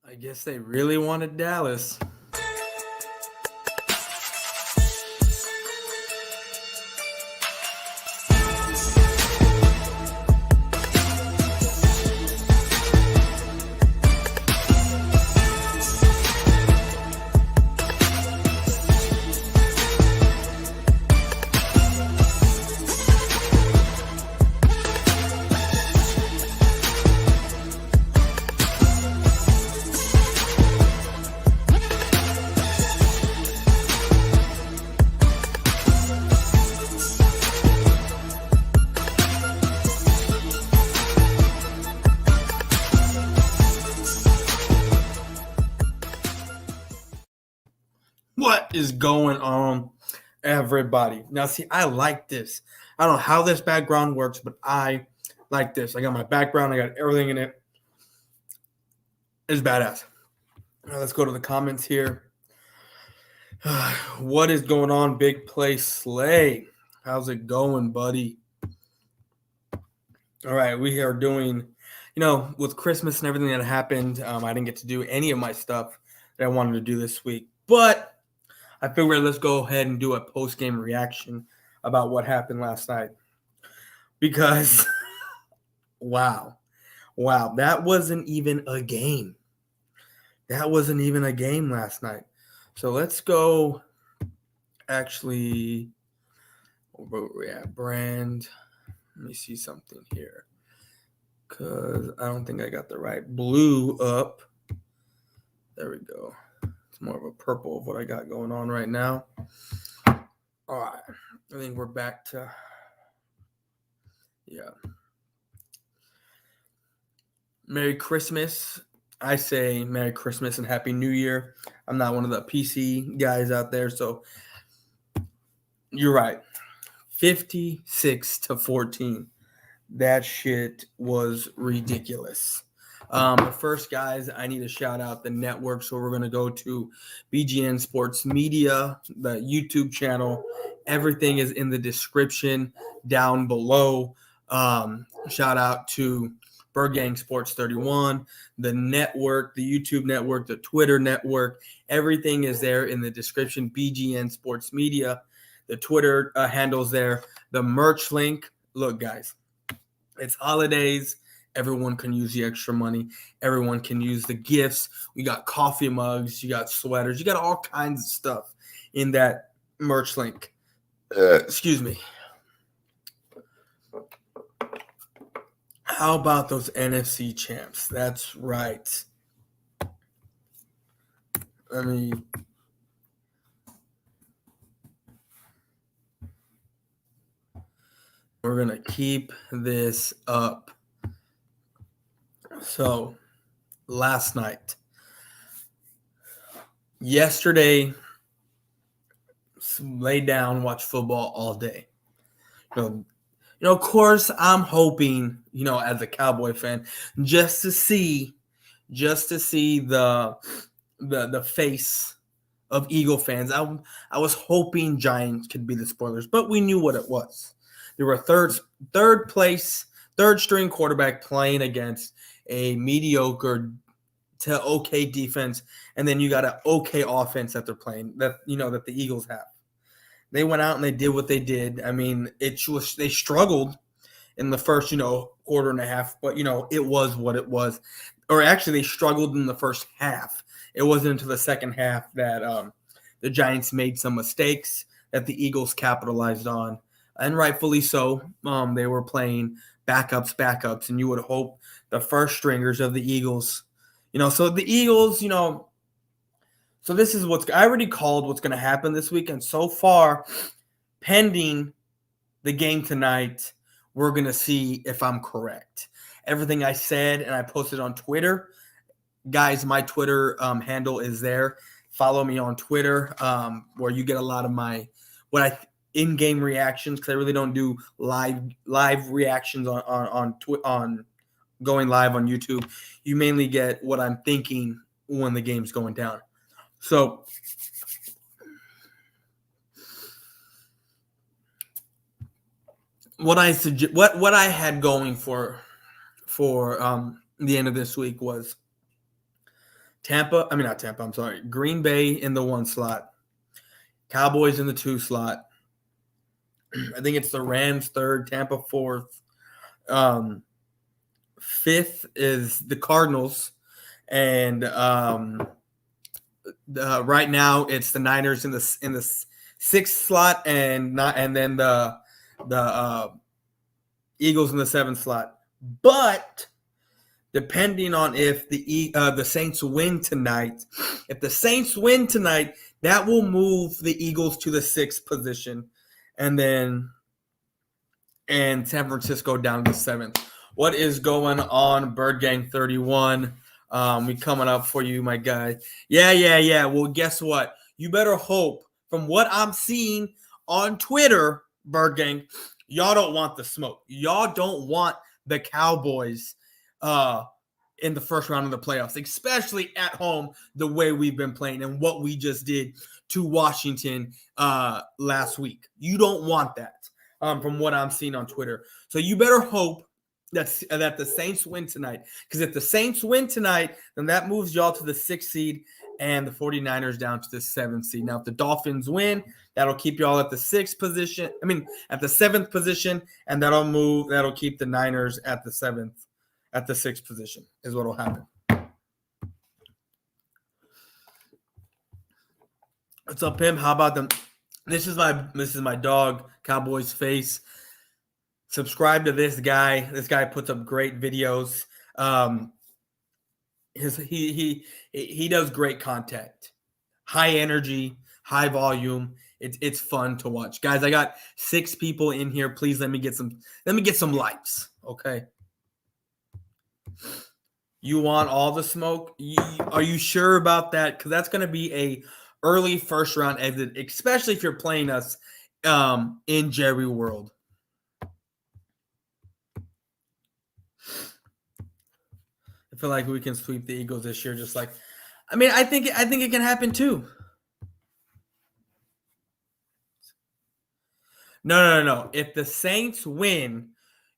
I guess they really wanted Dallas. What is going on, everybody? Now, see, I like this. I don't know how this background works, but I like this. I got my background. I got everything in it. It's badass. Now, let's go to the comments here. What is going on, Big Play Slay? How's it going, buddy? All right, we are doing, with Christmas and everything that happened, I didn't get to do any of my stuff that I wanted to do this week, but I figured let's go ahead and do a post-game reaction about what happened last night. Because, wow, that wasn't even a game. That wasn't even a game last night. So let's go, actually, where we at? Brand. Let me see something here. Because I don't think I got the right blue up. There we go. It's more of a purple of what I got going on right now. All right. I think we're back to, yeah. Merry Christmas. I say Merry Christmas and Happy New Year. I'm not one of the PC guys out there, so you're right. 56-14. That shit was ridiculous. But first, guys, I need to shout out the network. So we're going to go to BGN Sports Media, the YouTube channel. Everything is in the description down below. Shout out to Gang Sports 31, the network, the YouTube network, the Twitter network. Everything is there in the description. BGN Sports Media, the Twitter handles there, the merch link. Look, guys, it's holidays. Everyone can use the extra money. Everyone can use the gifts. We got coffee mugs. You got sweaters. You got all kinds of stuff in that merch link. Excuse me. How about those NFC champs? That's right. I mean, we're going to keep this up. So, yesterday, laid down, watched football all day. Of course, I'm hoping, as a Cowboy fan, just to see the face of Eagle fans. I was hoping Giants could be the spoilers, but we knew what it was. They were third string quarterback playing against a mediocre to okay defense, and then you got an okay offense that they're playing that the Eagles have. They went out and they did what they did. I mean, they struggled in the first, quarter and a half, but it was what it was. Or actually, they struggled in the first half. It wasn't until the second half that the Giants made some mistakes that the Eagles capitalized on, and rightfully so. They were playing backups, and you would hope the first stringers of the Eagles, so the Eagles, so this is I already called what's going to happen this weekend. So far, pending the game tonight, we're going to see if I'm correct. Everything I said and I posted on Twitter, guys, my Twitter handle is there. Follow me on Twitter, where you get a lot of my in-game reactions, because I really don't do live reactions on going live on YouTube. You mainly get what I'm thinking when the game's going down. So what I had going for the end of this week was Green Bay in the 1 slot, Cowboys in the 2 slot. I think it's the Rams 3rd, Tampa 4th. 5th is the Cardinals, and right now it's the Niners in the 6th slot, and then the Eagles in the 7th slot. But depending on if the Saints win tonight, that will move the Eagles to the 6th position, and San Francisco down to 7th. What is going on, Bird Gang 31? We coming up for you, my guy. Yeah. Well, guess what? You better hope, from what I'm seeing on Twitter, Bird Gang, y'all don't want the smoke. Y'all don't want the Cowboys in the first round of the playoffs, especially at home, the way we've been playing and what we just did to Washington last week. You don't want that, from what I'm seeing on Twitter. So you better hope that the Saints win tonight. Because if the Saints win tonight, then that moves y'all to the 6th seed and the 49ers down to the 7th seed. Now, if the Dolphins win, that'll keep y'all at the 6th position. At the 7th position, and that'll keep the Niners at the 6th position is what will happen. What's up, Pimp? How about them? This is my dog, Cowboys Face. Subscribe to this guy. This guy puts up great videos. He does great content, high energy, high volume. It's fun to watch, guys. I got 6 people in here. Please let me get some likes, okay? You want all the smoke? Are you sure about that? Because that's going to be a early first round exit, especially if you're playing us in Jerry World. I feel like we can sweep the Eagles this year. I think it can happen too. No. If the Saints win,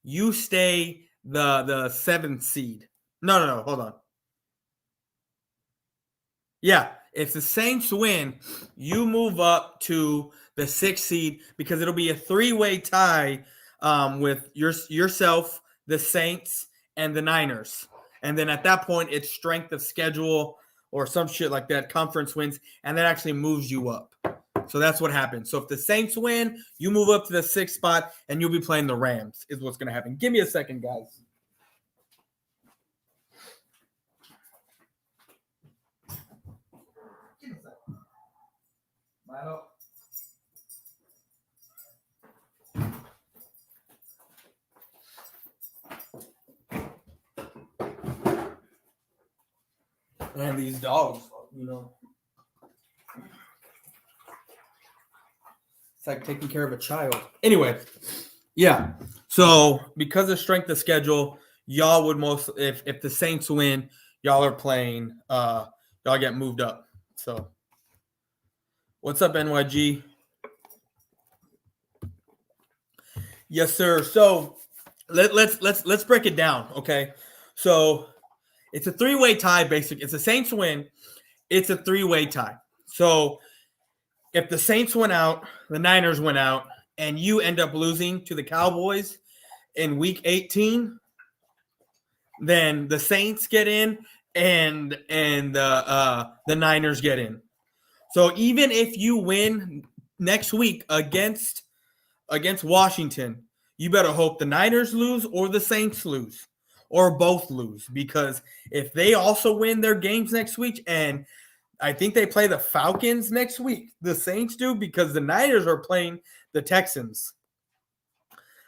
you stay the 7th seed. No. Hold on. Yeah, if the Saints win, you move up to the 6th seed because it'll be a 3-way tie with yourself, the Saints, and the Niners. And then at that point, it's strength of schedule or some shit like that, conference wins, and that actually moves you up. So that's what happens. So if the Saints win, you move up to the 6th spot, and you'll be playing the Rams is what's going to happen. Give me a second, guys. Give me a second. My help. And these dogs, it's like taking care of a child. Anyway, yeah. So because of strength of schedule, y'all would if the Saints win, y'all are playing. Y'all get moved up. So, what's up, NYG? Yes, sir. So let's break it down, okay? So it's a 3-way tie, basically. It's the Saints win. It's a 3-way tie. So if the Saints went out, the Niners went out, and you end up losing to the Cowboys in Week 18, then the Saints get in and the Niners get in. So even if you win next week against Washington, you better hope the Niners lose or the Saints lose. Or both lose, because if they also win their games next week, and I think they play the Falcons next week, the Saints do, because the Niners are playing the Texans.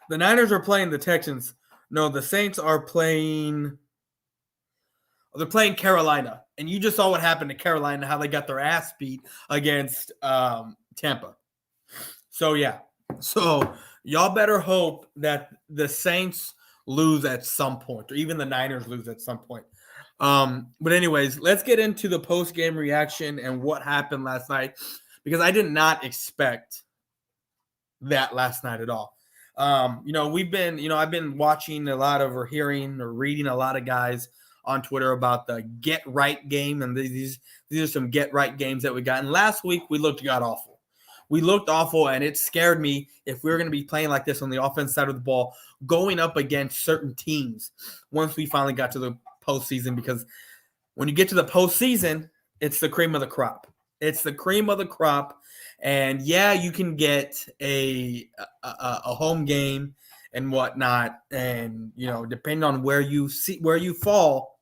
The Niners are playing the Texans. No, the Saints are playing. They're playing Carolina, and you just saw what happened to Carolina, how they got their ass beat against Tampa. So yeah, so y'all better hope that the Saints lose at some point, or even the Niners lose at some point. But anyways, let's get into the post-game reaction and what happened last night, because I did not expect that last night at all. I've been watching a lot of, or hearing or reading a lot of guys on Twitter about the get right game, and these are some get right games that we got. And last week we looked god awful. We looked awful, and it scared me if we were going to be playing like this on the offense side of the ball, going up against certain teams once we finally got to the postseason. Because when you get to the postseason, it's the cream of the crop. It's the cream of the crop. And yeah, you can get a home game and whatnot, and depending on where you fall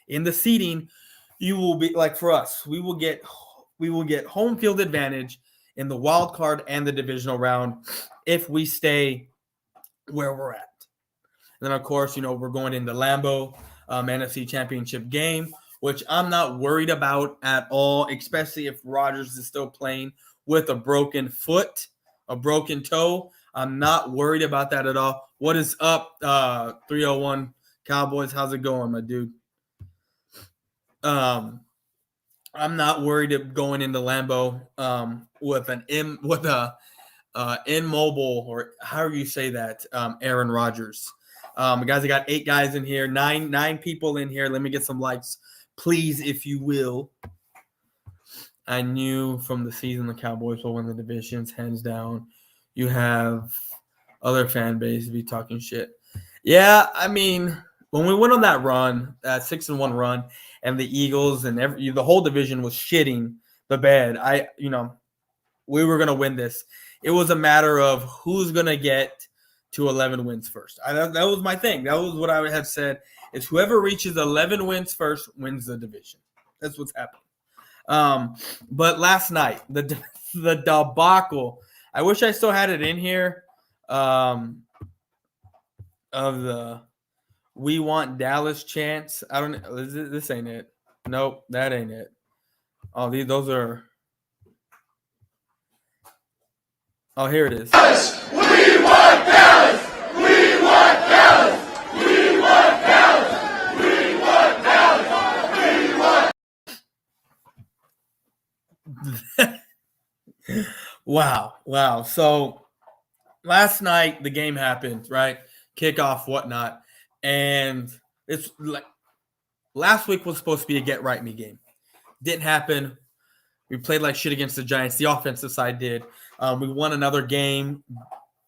in the seeding, you will be like, for us, we will get home field advantage in the wild card and the divisional round if we stay where we're at. And then of course, we're going into Lambeau, NFC Championship game, which I'm not worried about at all, especially if Rodgers is still playing with a broken foot, a broken toe. I'm not worried about that at all. What is up, 301 Cowboys? How's it going, my dude? I'm not worried of going into Lambeau with a immobile, or however you say that, Aaron Rodgers. Guys, I got 8 guys in here, nine people in here. Let me get some likes, please, if you will. I knew from the season the Cowboys will win the divisions, hands down. You have other fan base be talking shit. Yeah, I mean, when we went on that run, that 6-1 run, and the Eagles and the whole division was shitting the bed, we were gonna win this. It was a matter of who's gonna get to 11 wins first. That was my thing. That was what I had said. Is whoever reaches 11 wins first wins the division. That's what's happening. But last night, the debacle. I wish I still had it in here. Of the "We Want Dallas" chants. I don't know. This ain't it. Nope, that ain't it. Oh, those are. Oh, here it is. Dallas! We want Dallas! We want Dallas! We want Dallas! We want Dallas! We want. Wow. So last night the game happened, right? Kickoff, whatnot, and it's like last week was supposed to be a get right me game. Didn't happen. We played like shit against the Giants. The offensive side did. We won another game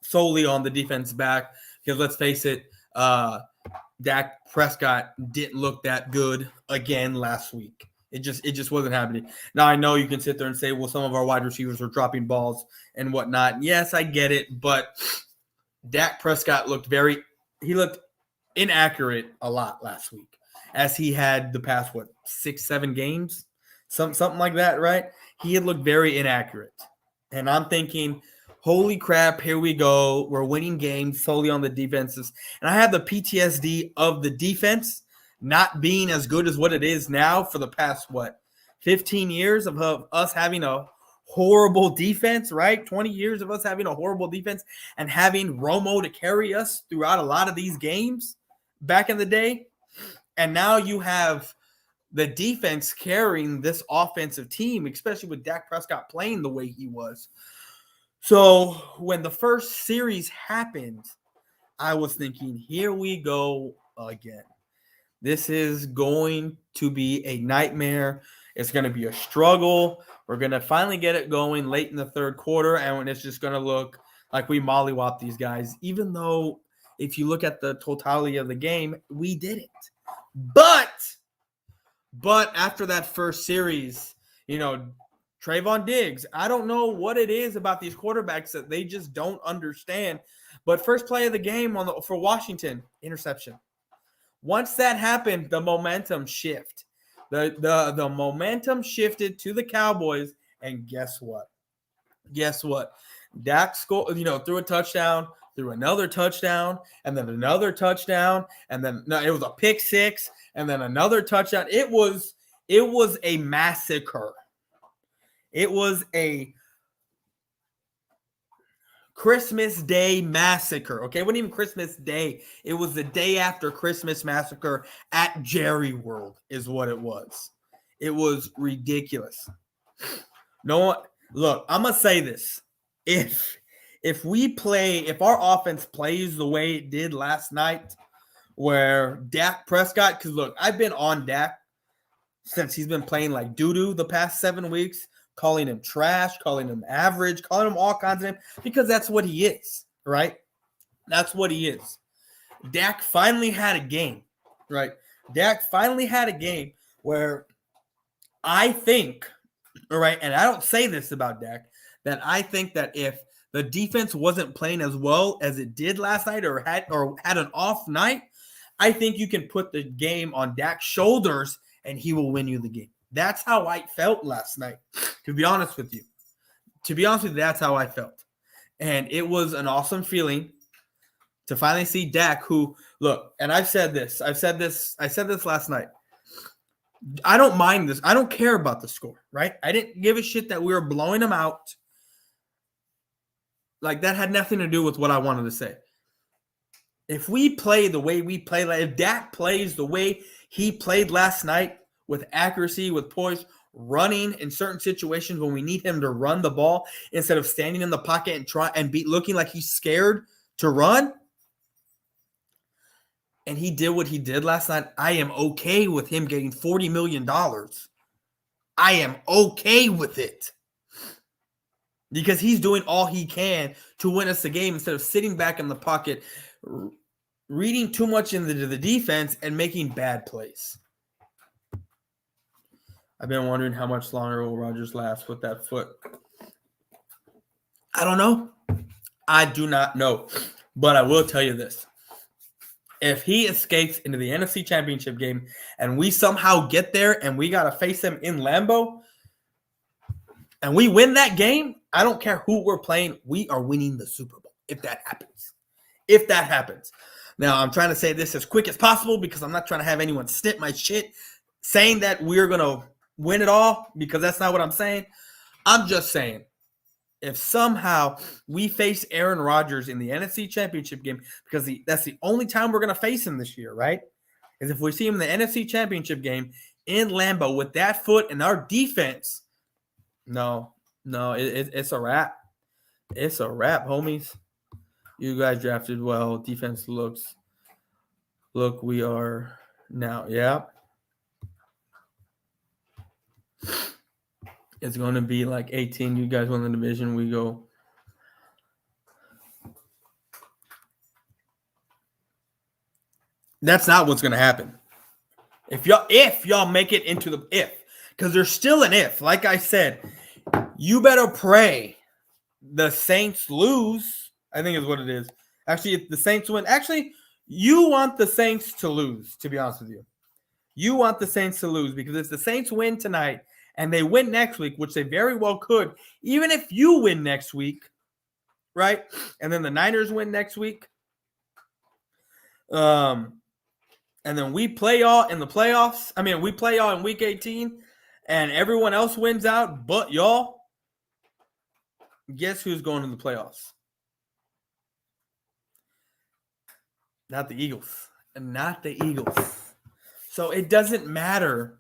solely on the defense back because let's face it, Dak Prescott didn't look that good again last week. It just wasn't happening. Now I know you can sit there and say, well, some of our wide receivers were dropping balls and whatnot. Yes, I get it, but Dak Prescott looked inaccurate a lot last week, as he had the past 6-7 games, something like that, right? He had looked very inaccurate, and I'm thinking, holy crap, here we go. We're winning games solely on the defenses, and I have the PTSD of the defense not being as good as what it is now for the past 15 years of us having a horrible defense, right? 20 years of us having a horrible defense and having Romo to carry us throughout a lot of these games back in the day. And now you have the defense carrying this offensive team, especially with Dak Prescott playing the way he was. So when the first series happened, I was thinking, here we go again. This is going to be a nightmare. It's going to be a struggle. We're going to finally get it going late in the third quarter, and it's just going to look like we mollywop these guys, even though if you look at the totality of the game, we didn't. But after that first series, Trayvon Diggs, I don't know what it is about these quarterbacks that they just don't understand. But first play of the game for Washington, interception. Once that happened, the momentum shift. The momentum shifted to the Cowboys, and guess what? Dak scored, threw a touchdown, threw another touchdown, and then another touchdown, and then it was a pick six, and then another touchdown. It was a massacre. It was a Christmas Day massacre. Okay, it wasn't even Christmas Day. It was the day after Christmas massacre at Jerry World is what it was. It was ridiculous. Look, I'm going to say this. If our offense plays the way it did last night, where Dak Prescott, because look, I've been on Dak since he's been playing like doo-doo the past 7 weeks, calling him trash, calling him average, calling him all kinds of names, because that's what he is, right? That's what he is. Dak finally had a game, right? Dak finally had a game where I think, all right, and I don't say this about Dak, that I think that if the defense wasn't playing as well as it did last night or had an off night, I think you can put the game on Dak's shoulders and he will win you the game. That's how I felt last night, to be honest with you. That's how I felt. And it was an awesome feeling to finally see Dak, who, look, and I said this last night. I don't mind this. I don't care about the score, right? I didn't give a shit that we were blowing them out. Like, that had nothing to do with what I wanted to say. If we play the way we play, like if Dak plays the way he played last night with accuracy, with poise, running in certain situations when we need him to run the ball instead of standing in the pocket and try and be looking like he's scared to run, and he did what he did last night, I am okay with him getting $40 million. I am okay with it. Because he's doing all he can to win us the game instead of sitting back in the pocket, reading too much into the defense and making bad plays. I've been wondering how much longer will Rodgers last with that foot. I don't know. I do not know. But I will tell you this. If he escapes into the NFC Championship game and we somehow get there and we got to face him in Lambeau and we win that game, I don't care who we're playing. We are winning the Super Bowl if that happens. If that happens. Now, I'm trying to say this as quick as possible because I'm not trying to have anyone snip my shit saying that we're going to win it all, because that's not what I'm saying. I'm just saying, if somehow we face Aaron Rodgers in the NFC Championship game, because that's the only time we're going to face him this year, right? Is if we see him in the NFC Championship game in Lambeau with that foot and our defense, it's a wrap. It's a wrap, homies. You guys drafted well. Defense look, we are now. Yeah. It's going to be like 18. You guys win the division. We go. That's not what's going to happen. If y'all make it into the because there's still an if. Like I said, you better pray the Saints lose. I think is what it is. Actually, if the Saints win, you want the Saints to lose, to be honest with you. You want the Saints to lose, because if the Saints win tonight and they win next week, which they very well could, even if you win next week, right? And then the Niners win next week. And then we play y'all in the playoffs. I mean, we play y'all in week 18 and everyone else wins out but y'all. Guess who's going to the playoffs? Not the Eagles. And not the Eagles. So it doesn't matter,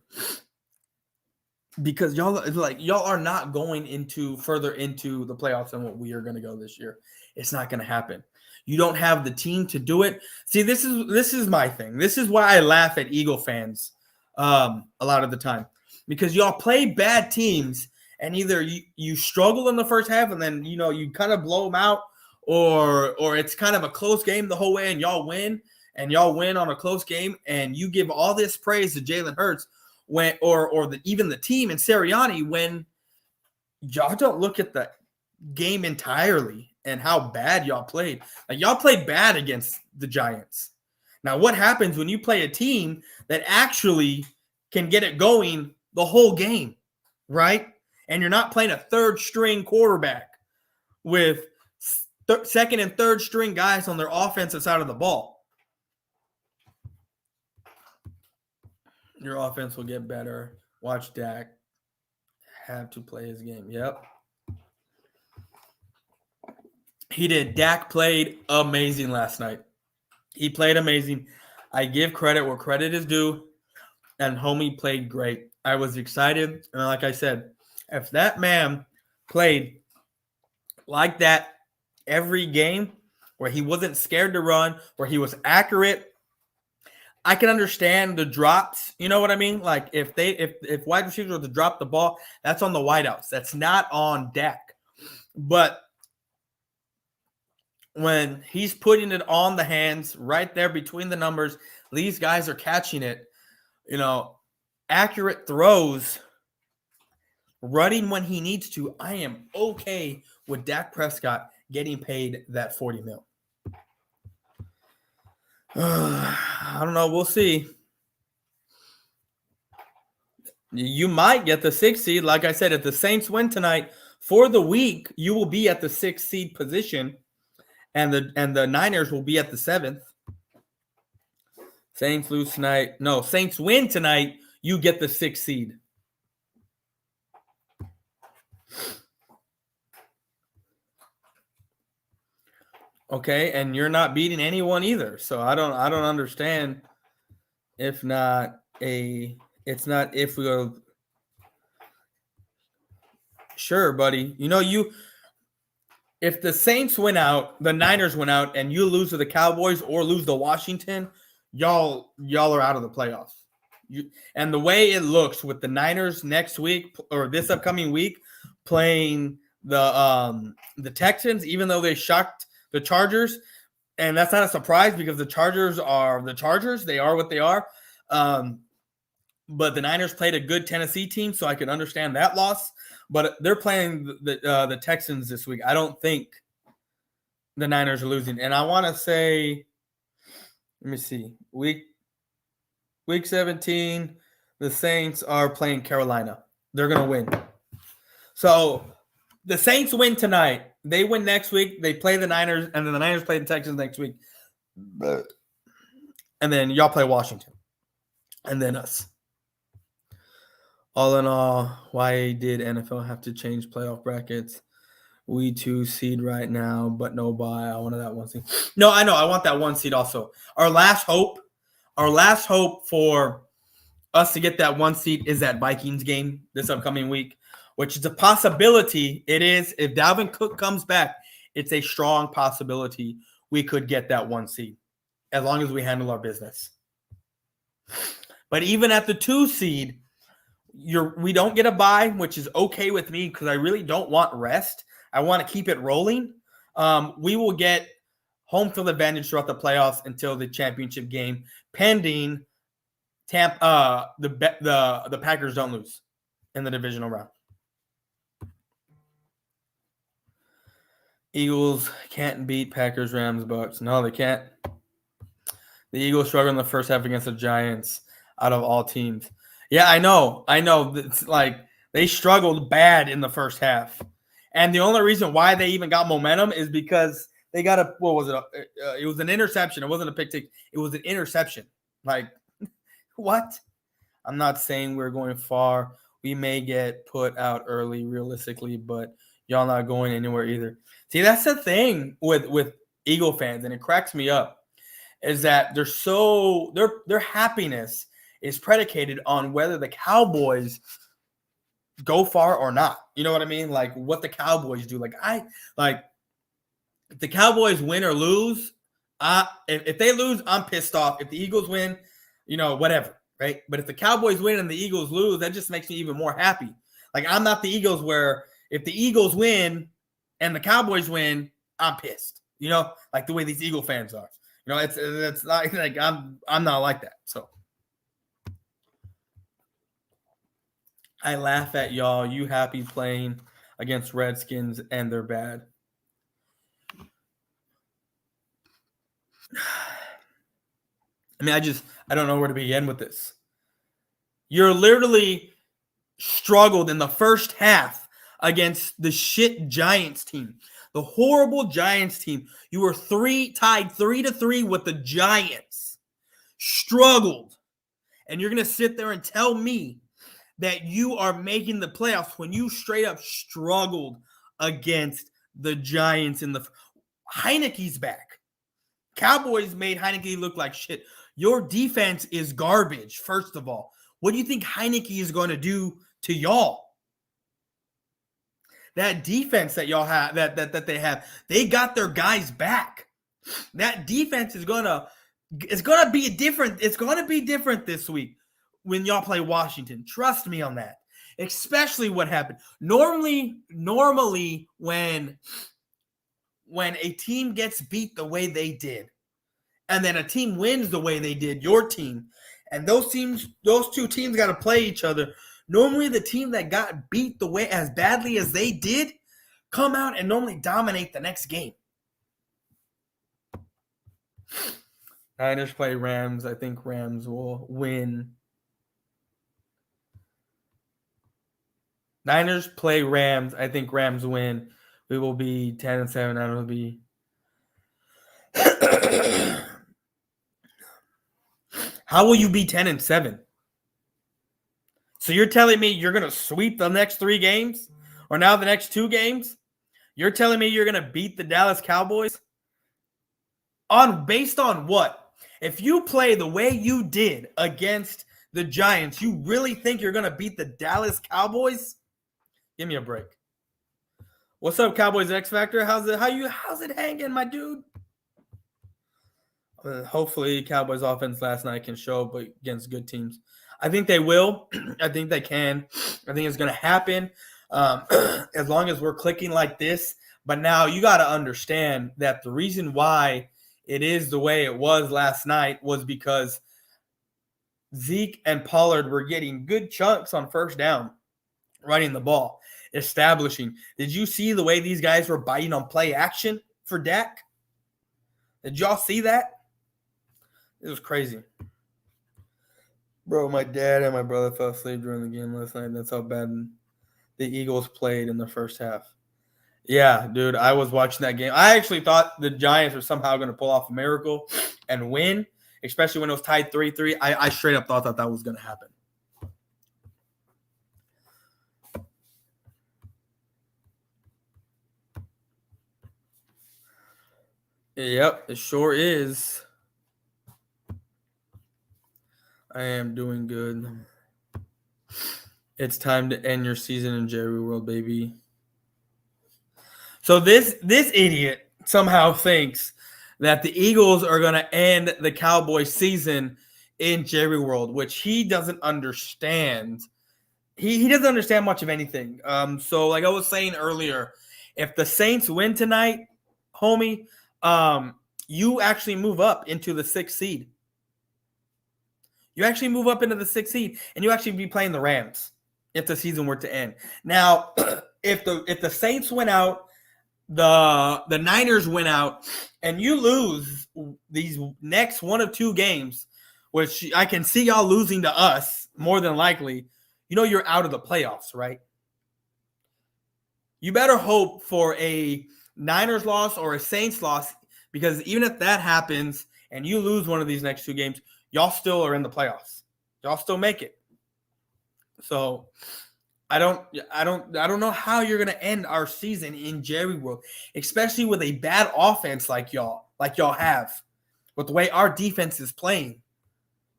because y'all are not going further into the playoffs than what we are going to go this year. It's not going to happen. You don't have the team to do it. See, this is my thing. This is why I laugh at Eagle fans a lot of the time, because y'all play bad teams and either you struggle in the first half and then you kind of blow them out, or it's kind of a close game the whole way and y'all win. And y'all win on a close game, and you give all this praise to Jalen Hurts even the team and Sirianni when y'all don't look at the game entirely and how bad y'all played. Like, y'all played bad against the Giants. Now, what happens when you play a team that actually can get it going the whole game, right? And you're not playing a third-string quarterback with second and third-string guys on their offensive side of the ball. Your offense will get better. Watch Dak have to play his game. Yep. He did. Dak played amazing last night. He played amazing. I give credit where credit is due, and homie played great. I was excited, and like I said, if that man played like that every game, where he wasn't scared to run, where he was accurate, I can understand the drops. You know what I mean? Like if wide receivers were to drop the ball, that's on the wideouts. That's not on Dak. But when he's putting it on the hands right there between the numbers, these guys are catching it. Accurate throws, running when he needs to. I am okay with Dak Prescott getting paid that $40 million. I don't know. We'll see. You might get the 6th seed. Like I said, if the Saints win tonight for the week, you will be at the 6th seed position, and the Niners will be at the 7th. Saints lose tonight. No, Saints win tonight. You get the 6th seed. Okay, and you're not beating anyone either. So I don't understand. It's not if we go. Sure, buddy. If the Saints win out, the Niners win out, and you lose to the Cowboys or lose to Washington, y'all are out of the playoffs. And the way it looks with the Niners next week or this upcoming week playing the Texans, even though they shocked the Chargers, and that's not a surprise because the Chargers are the Chargers. They are what they are. But the Niners played a good Tennessee team, so I can understand that loss. But they're playing the Texans this week. I don't think the Niners are losing. And I want to say, let me see, week 17, the Saints are playing Carolina. They're going to win. So the Saints win tonight. They win next week. They play the Niners, and then the Niners play the Texans next week. And then y'all play Washington. And then us. All in all, why did NFL have to change playoff brackets? We 2 seed right now, but no bye. I wanted that 1 seed. No, I know. I want that 1 seed also. Our last hope for us to get that 1 seed is that Vikings game this upcoming week, which is a possibility. It is. If Dalvin Cook comes back, it's a strong possibility we could get that 1 seed as long as we handle our business. But even at the 2 seed, we don't get a bye, which is okay with me because I really don't want rest. I want to keep it rolling. We will get home field advantage throughout the playoffs until the championship game, pending the Packers don't lose in the divisional round. Eagles can't beat Packers, Rams, Bucks. No, they can't. The Eagles struggled in the first half against the Giants out of all teams. Yeah, I know. It's like they struggled bad in the first half. And the only reason why they even got momentum is because they got it was an interception. It wasn't a pick six. It was an interception. Like, what? I'm not saying we're going far. We may get put out early realistically, but y'all not going anywhere either. See, that's the thing with Eagle fans, and it cracks me up, is that their happiness is predicated on whether the Cowboys go far or not. You know what I mean? Like what the Cowboys do. If the Cowboys win or lose, if they lose, I'm pissed off. If the Eagles win, whatever, right? But if the Cowboys win and the Eagles lose, that just makes me even more happy. Like I'm not the Eagles where if the Eagles win and the Cowboys win, I'm pissed. Like the way these Eagle fans are. It's not like I'm not like that. So I laugh at y'all. You happy playing against Redskins and they're bad. I mean, I don't know where to begin with this. You're literally struggled in the first half against the shit Giants team, the horrible Giants team. You were tied 3-3 with the Giants. Struggled. And you're going to sit there and tell me that you are making the playoffs when you straight up struggled against the Giants in the Heineke's back. Cowboys made Heineke look like shit. Your defense is garbage, first of all. What do you think Heineke is going to do to y'all? That defense that y'all have, that they have, they got their guys back. That defense is going to It's gonna be different. It's gonna be different this week when y'all play Washington. Trust me on that. Especially what happened. Normally when a team gets beat the way they did, and then a team wins the way they did, your team, and those two teams got to play each other. Normally, the team that got beat the way as badly as they did come out and normally dominate the next game. Niners play Rams. I think Rams will win. Niners play Rams. I think Rams win. We will be 10-7. I will be. How will you be 10-7? So you're telling me you're going to sweep the next 3 games? Or now the next 2 games? You're telling me you're going to beat the Dallas Cowboys? Based on what? If you play the way you did against the Giants, you really think you're going to beat the Dallas Cowboys? Give me a break. What's up, Cowboys X Factor? How's it hanging, my dude? Hopefully, Cowboys offense last night can show up against good teams. I think they will. I think they can. I think it's going to happen as long as we're clicking like this. But now you got to understand that the reason why it is the way it was last night was because Zeke and Pollard were getting good chunks on first down, running the ball, establishing. Did you see the way these guys were biting on play action for Dak? Did y'all see that? It was crazy. Bro, my dad and my brother fell asleep during the game last night. That's how bad the Eagles played in the first half. Yeah, dude, I was watching that game. I actually thought the Giants were somehow going to pull off a miracle and win, especially when it was tied 3-3. I straight up thought that was going to happen. Yep, it sure is. I am doing good. It's time to end your season in Jerry World, baby. So this idiot somehow thinks that the Eagles are going to end the Cowboys season in Jerry World, which he doesn't understand. He doesn't understand much of anything. So like I was saying earlier, if the Saints win tonight, homie, you actually move up into the 6th seed. You actually move up into the 6th seed, and you actually be playing the Rams if the season were to end. Now, if the Saints win out, the Niners win out, and you lose these next 1 of 2 games, which I can see y'all losing to us more than likely, you know you're out of the playoffs, right? You better hope for a Niners loss or a Saints loss, because even if that happens and you lose one of these next 2 games, y'all still are in the playoffs. Y'all still make it. So I don't know how you're gonna end our season in Jerry World, especially with a bad offense like y'all have, with the way our defense is playing.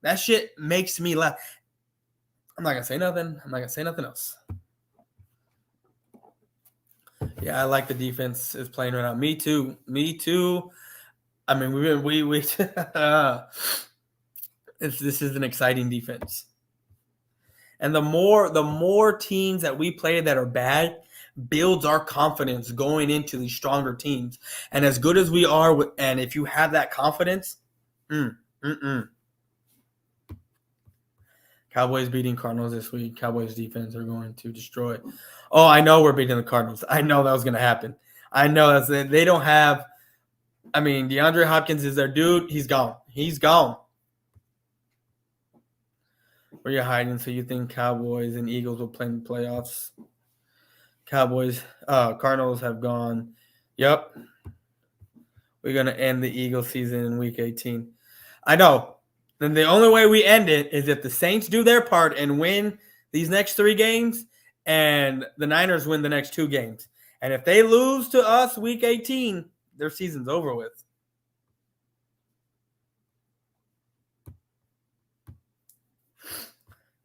That shit makes me laugh. I'm not gonna say nothing. I'm not gonna say nothing else. Yeah, I like the defense is playing right now. Me too. I mean, this is an exciting defense. And the more teams that we play that are bad builds our confidence going into these stronger teams. And as good as we are, and if you have that confidence, Cowboys beating Cardinals this week. Cowboys defense are going to destroy. Oh, I know we're beating the Cardinals. I know that was going to happen. I know they don't have. I mean, DeAndre Hopkins is their dude. He's gone. Where you hiding? So you think Cowboys and Eagles will play in the playoffs? Cardinals have gone. Yep. We're going to end the Eagles season in week 18. I know. Then the only way we end it is if the Saints do their part and win these next 3 games and the Niners win the next 2 games. And if they lose to us week 18, their season's over with.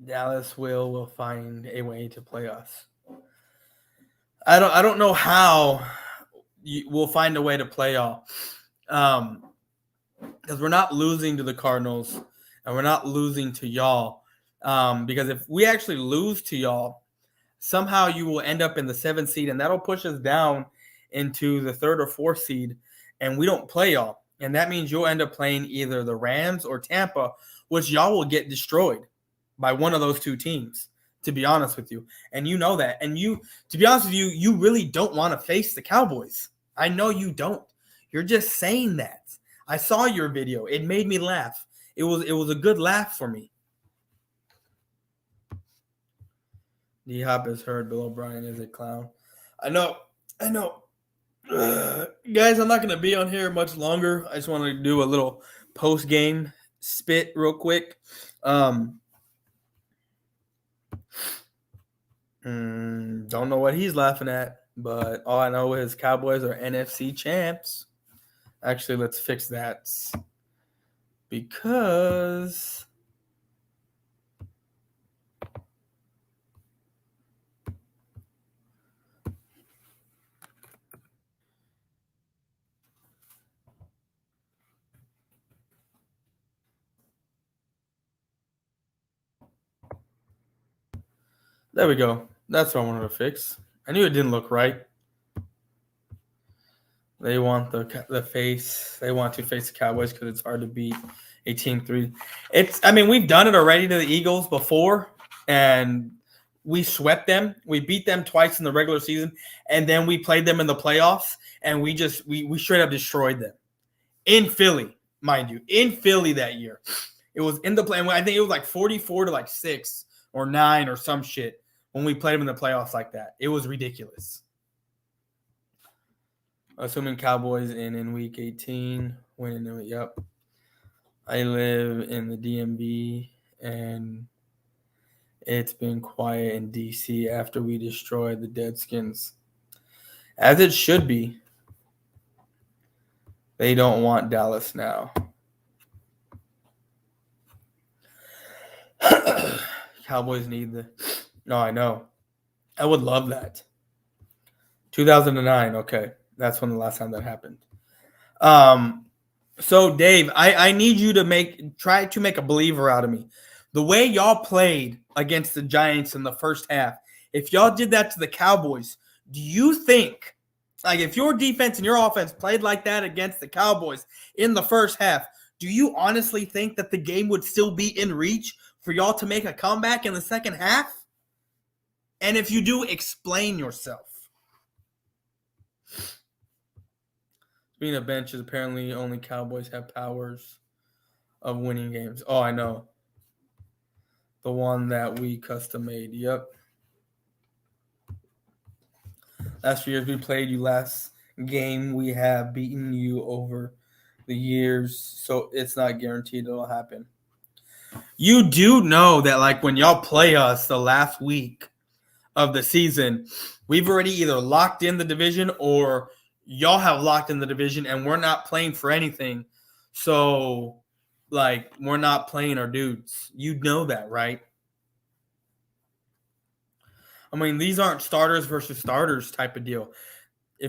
Dallas will find a way to play us. I don't know how we'll find a way to play y'all. because we're not losing to the Cardinals and we're not losing to y'all. Because if we actually lose to y'all, somehow you will end up in the 7th seed, and that'll push us down into the 3rd or 4th seed, and we don't play y'all. And that means you'll end up playing either the Rams or Tampa, which y'all will get destroyed by one of those two teams, to be honest with you. And you know that. And you, to be honest with you, you really don't want to face the Cowboys. I know you don't. You're just saying that. I saw your video. It made me laugh. It was a good laugh for me. D-Hop is heard. Bill O'Brien is a clown. I know. Guys, I'm not going to be on here much longer. I just want to do a little post-game spit real quick. Don't know what he's laughing at, but all I know is Cowboys are NFC champs. Actually, let's fix that because there we go. That's what I wanted to fix. I knew it didn't look right. They want the face. They want to face the Cowboys because it's hard to beat a team 3. We've done it already to the Eagles before, and we swept them. We beat them twice in the regular season, and then we played them in the playoffs, and we straight up destroyed them in Philly, mind you, in Philly that year. It was in the play. I think it was like 44-6 or 9 or some shit when we played them in the playoffs like that. It was ridiculous. Assuming Cowboys in week 18, winning. Yep. I live in the DMV, and it's been quiet in DC after we destroyed the Deadskins. As it should be. They don't want Dallas now. Cowboys need the... No, I know. I would love that. 2009, okay. That's when the last time that happened. So, Dave, I need you to try to make a believer out of me. The way y'all played against the Giants in the first half, if y'all did that to the Cowboys, do you think, like if your defense and your offense played like that against the Cowboys in the first half, do you honestly think that the game would still be in reach for y'all to make a comeback in the second half? And if you do, explain yourself. Being a bench is apparently only Cowboys have powers of winning games. Oh, I know. The one that we custom made. Yep. Last few years we played you last game. We have beaten you over the years, so it's not guaranteed it'll happen. You do know that, like, when y'all play us the last week of the season, we've already either locked in the division or y'all have locked in the division, and we're not playing for anything. So, like, we're not playing our dudes. You know that, right? I mean, these aren't starters versus starters type of deal.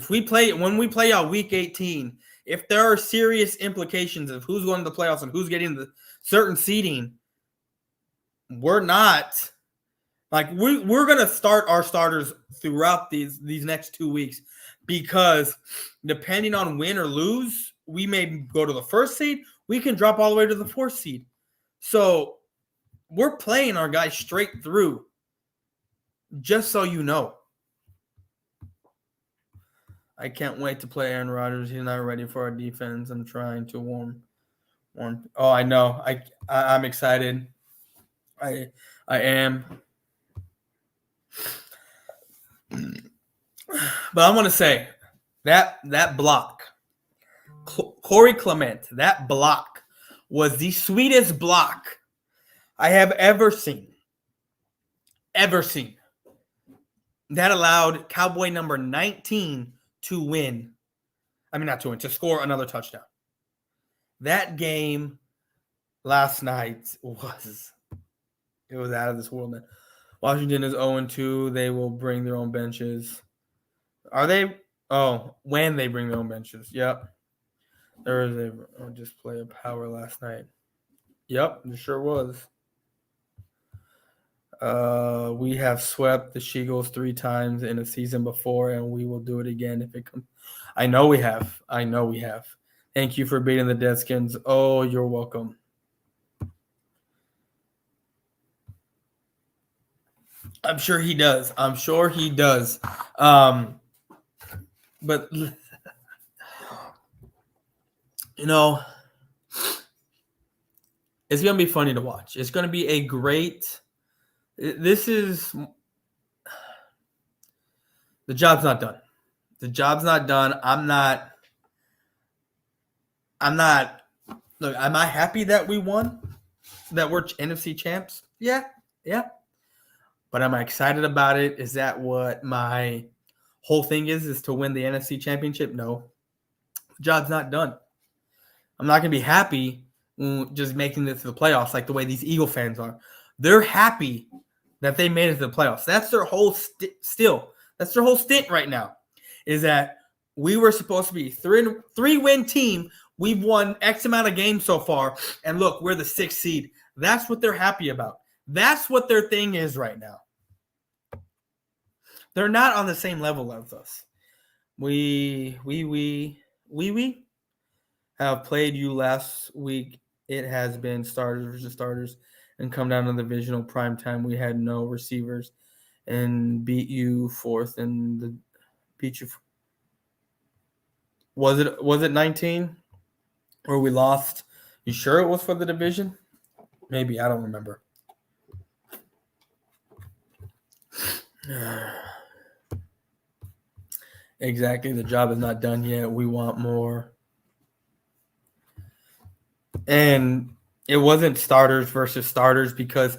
When we play y'all week 18, if there are serious implications of who's going to the playoffs and who's getting the certain seeding, we're not like we're gonna start our starters throughout these next 2 weeks, because depending on win or lose, we may go to the 1st seed, we can drop all the way to the 4th seed. So we're playing our guys straight through, just so you know. I can't wait to play Aaron Rodgers. He's not ready for our defense. I'm trying to warn. Oh, I know. I'm excited. I am. But I want to say that block, Corey Clement, that block was the sweetest block I have ever seen. Ever seen. That allowed Cowboy number 19 to win. I mean, not to win, to score another touchdown. That game last night was out of this world, man. Washington is 0-2. They will bring their own benches. Are they? Oh, when they bring their own benches. Yep. There was a display of power last night. Yep, there sure was. We have swept the She-Gulls 3 times in a season before, and we will do it again if it comes. I know we have. Thank you for beating the Deadskins. Oh, you're welcome. I'm sure he does. But it's going to be funny to watch. It's going to be a great – this is – the job's not done. I'm not – look, am I happy that we won? That we're NFC champs? Yeah. But am I excited about it? Is that what my whole thing is to win the NFC championship? No. The job's not done. I'm not going to be happy just making it to the playoffs like the way these Eagle fans are. They're happy that they made it to the playoffs. That's their whole That's their whole stint right now, is that we were supposed to be three-win team. We've won X amount of games so far, and look, we're the 6th seed. That's what they're happy about. That's what their thing is right now. They're not on the same level as us. We have played you last week. It has been starters versus starters and come down to the divisional prime time. We had no receivers and beat you fourth and beat you. Was it 19 or we lost? You sure it was for the division? Maybe, I don't remember. Exactly. The job is not done yet. We want more. And it wasn't starters versus starters because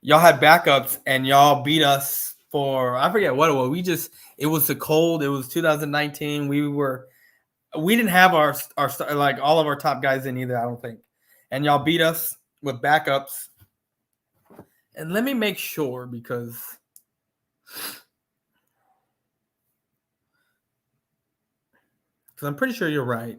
y'all had backups and y'all beat us for, I forget what it was. It was the cold. It was 2019. We didn't have our like all of our top guys in either, I don't think. And y'all beat us with backups. And let me make sure because I'm pretty sure you're right.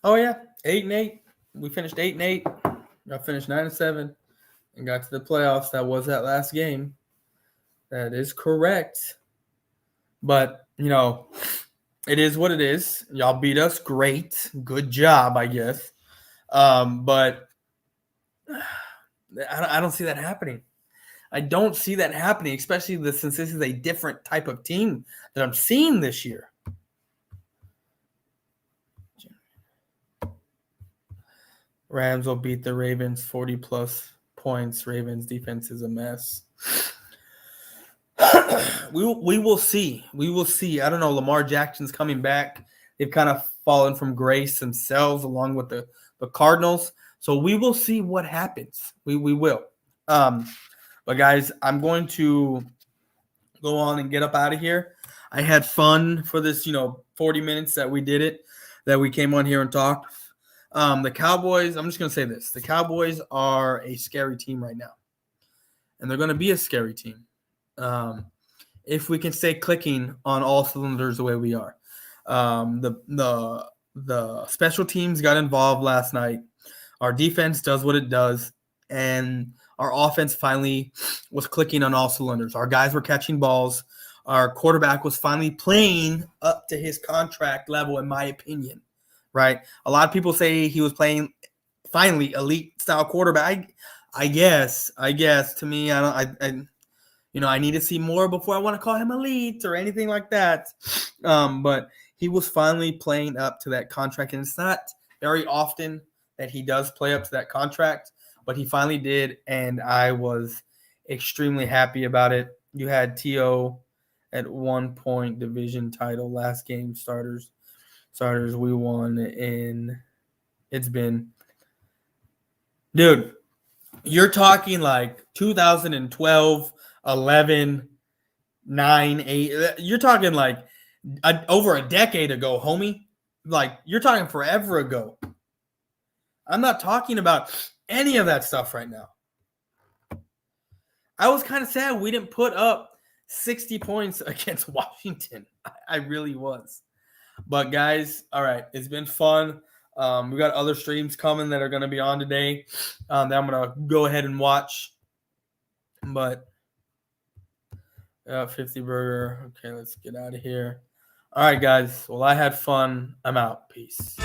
Oh yeah, 8-8. We finished 8-8. Y'all finished 9-7 and got to the playoffs. That was that last game. That is correct. But it is what it is. Y'all beat us. Great. Good job, I guess. But I don't see that happening. I don't see that happening, especially since this is a different type of team that I'm seeing this year. Rams will beat the Ravens 40-plus points. Ravens defense is a mess. We will see. We will see. I don't know. Lamar Jackson's coming back. They've kind of fallen from grace themselves along with the Cardinals. So we will see what happens. We will. But, guys, I'm going to go on and get up out of here. I had fun for this, 40 minutes that we did it, that we came on here and talked. The Cowboys, I'm just going to say this. The Cowboys are a scary team right now. And they're going to be a scary team. If we can stay clicking on all cylinders the way we are. The special teams got involved last night. Our defense does what it does. And our offense finally was clicking on all cylinders. Our guys were catching balls. Our quarterback was finally playing up to his contract level, in my opinion. Right? A lot of people say he was playing finally elite style quarterback. I guess to me, I need to see more before I want to call him elite or anything like that. But he was finally playing up to that contract, and it's not very often that he does play up to that contract, but he finally did, and I was extremely happy about it. You had T.O. at 1 point, division title, last game starters. We won, and it's been – dude, you're talking like 2012, 11, 9, 8. You're talking like over a decade ago, homie. Like, you're talking forever ago. I'm not talking about any of that stuff right now. I was kind of sad we didn't put up 60 points against Washington. I really was. But guys, all right, it's been fun. We got other streams coming that are going to be on today that I'm going to go ahead and watch. But 50 burger. Okay, let's get out of here. All right, guys. Well, I had fun. I'm out. Peace.